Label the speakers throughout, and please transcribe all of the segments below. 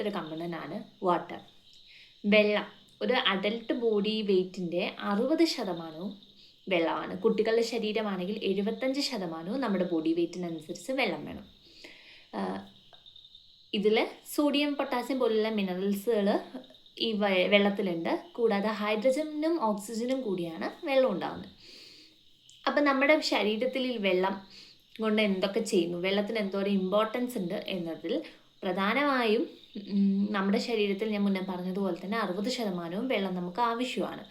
Speaker 1: ഒരു കമ്പണൻ്റ് ആണ് വാട്ടർ. വെള്ളം ഒരു അഡൽട്ട് ബോഡി വെയ്റ്റിൻ്റെ 60% വെള്ളമാണ്. കുട്ടികളുടെ ശരീരമാണെങ്കിൽ 75% നമ്മുടെ ബോഡി വെയ്റ്റിനനുസരിച്ച് വെള്ളം വേണം. ഇതിൽ സോഡിയം പൊട്ടാസ്യം പോലുള്ള മിനറൽസുകൾ ഈ വെള്ളത്തിലുണ്ട്. കൂടാതെ ഹൈഡ്രജനും ഓക്സിജനും കൂടിയാണ് വെള്ളം ഉണ്ടാകുന്നത്. അപ്പം നമ്മുടെ ശരീരത്തിൽ ഈ വെള്ളം കൊണ്ട് എന്തൊക്കെ ചെയ്യുന്നു, വെള്ളത്തിന് എന്തോരം ഇമ്പോർട്ടൻസ് ഉണ്ട് എന്നതിൽ പ്രധാനമായും നമ്മുടെ ശരീരത്തിൽ ഞാൻ മുന്നേ പറഞ്ഞതുപോലെ തന്നെ 60% വെള്ളം നമുക്ക് ആവശ്യമാണ്.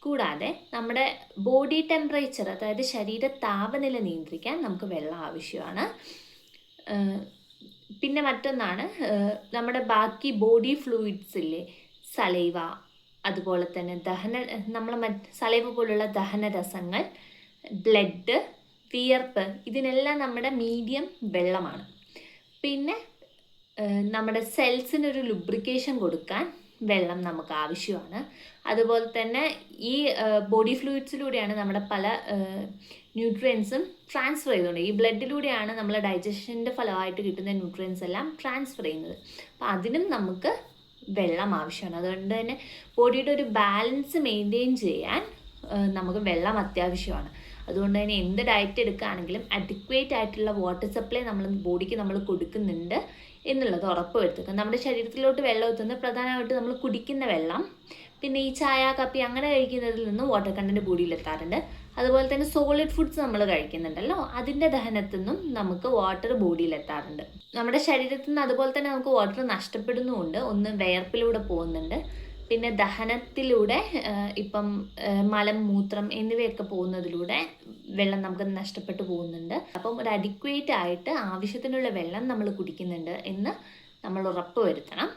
Speaker 1: കൂടാതെ നമ്മുടെ ബോഡി ടെമ്പറേച്ചർ, അതായത് ശരീര താപനില നിയന്ത്രിക്കാൻ നമുക്ക് വെള്ളം ആവശ്യമാണ്. പിന്നെ മറ്റൊന്നാണ് നമ്മുടെ ബാക്കി ബോഡി ഫ്ലൂയിഡ്സ് ഇല്ലേ, സലൈവ, അതുപോലെ തന്നെ സലൈവ പോലുള്ള ദഹനരസങ്ങൾ, ബ്ലഡ്, വിയർപ്പ്, ഇതിനെല്ലാം നമ്മുടെ മീഡിയം വെള്ളമാണ്. പിന്നെ നമ്മുടെ സെൽസിനൊരു ലുബ്രിക്കേഷൻ കൊടുക്കാൻ വെള്ളം നമുക്ക് ആവശ്യമാണ്. അതുപോലെ തന്നെ ഈ ബോഡി ഫ്ലൂയിഡ്സിലൂടെയാണ് നമ്മുടെ പല ന്യൂട്രിയൻസും ട്രാൻസ്ഫർ ചെയ്തുകൊണ്ട്, ഈ ബ്ലഡിലൂടെയാണ് നമ്മൾ ഡൈജഷൻ്റെ ഫലമായിട്ട് കിട്ടുന്ന ന്യൂട്രിയൻസ് എല്ലാം ട്രാൻസ്ഫർ ചെയ്യുന്നത്. അപ്പം അതിനും നമുക്ക് വെള്ളം ആവശ്യമാണ്. അതുകൊണ്ട് തന്നെ ബോഡിയുടെ ഒരു ബാലൻസ് മെയിൻറ്റെയിൻ ചെയ്യാൻ നമുക്ക് വെള്ളം അത്യാവശ്യമാണ്. അതുകൊണ്ട് തന്നെ എന്ത് ഡയറ്റ് എടുക്കുകയാണെങ്കിലും അഡിക്വേറ്റ് ആയിട്ടുള്ള വാട്ടർ സപ്ലൈ ബോഡിക്ക് നമ്മൾ കൊടുക്കുന്നുണ്ട് എന്നുള്ളത് ഉറപ്പ് വരുത്തുക. നമ്മുടെ ശരീരത്തിലോട്ട് വെള്ളം എത്തുന്നത് പ്രധാനമായിട്ട് നമ്മൾ കുടിക്കുന്ന വെള്ളം, പിന്നെ ഈ ചായ, കാപ്പി അങ്ങനെ കഴിക്കുന്നതിൽ നിന്നും വാട്ടർ കണ്ടൻറ്റ് ബോഡിയിൽ എത്താറുണ്ട്. അതുപോലെ തന്നെ സോളിഡ് ഫുഡ്സ് നമ്മൾ കഴിക്കുന്നുണ്ടല്ലോ, അതിൻ്റെ ദഹനത്തിൽ നിന്നും നമുക്ക് വാട്ടർ ബോഡിയിൽ എത്താറുണ്ട്. നമ്മുടെ ശരീരത്തിൽ നിന്ന് അതുപോലെ തന്നെ നമുക്ക് വാട്ടർ നഷ്ടപ്പെടുന്നുമുണ്ട്. ഒന്ന് വിയർപ്പിലൂടെ പോകുന്നുണ്ട്, പിന്നെ ദഹനത്തിലൂടെ ഇപ്പം മലം, മൂത്രം എന്നിവയൊക്കെ പോകുന്നതിലൂടെ വെള്ളം നമുക്ക് നഷ്ടപ്പെട്ടു പോകുന്നുണ്ട്. അപ്പം ഒരു അഡിക്വേറ്റ് ആയിട്ട് ആവശ്യത്തിനുള്ള വെള്ളം നമ്മൾ കുടിക്കുന്നുണ്ട് എന്ന് നമ്മൾ ഉറപ്പ് വരുത്തണം.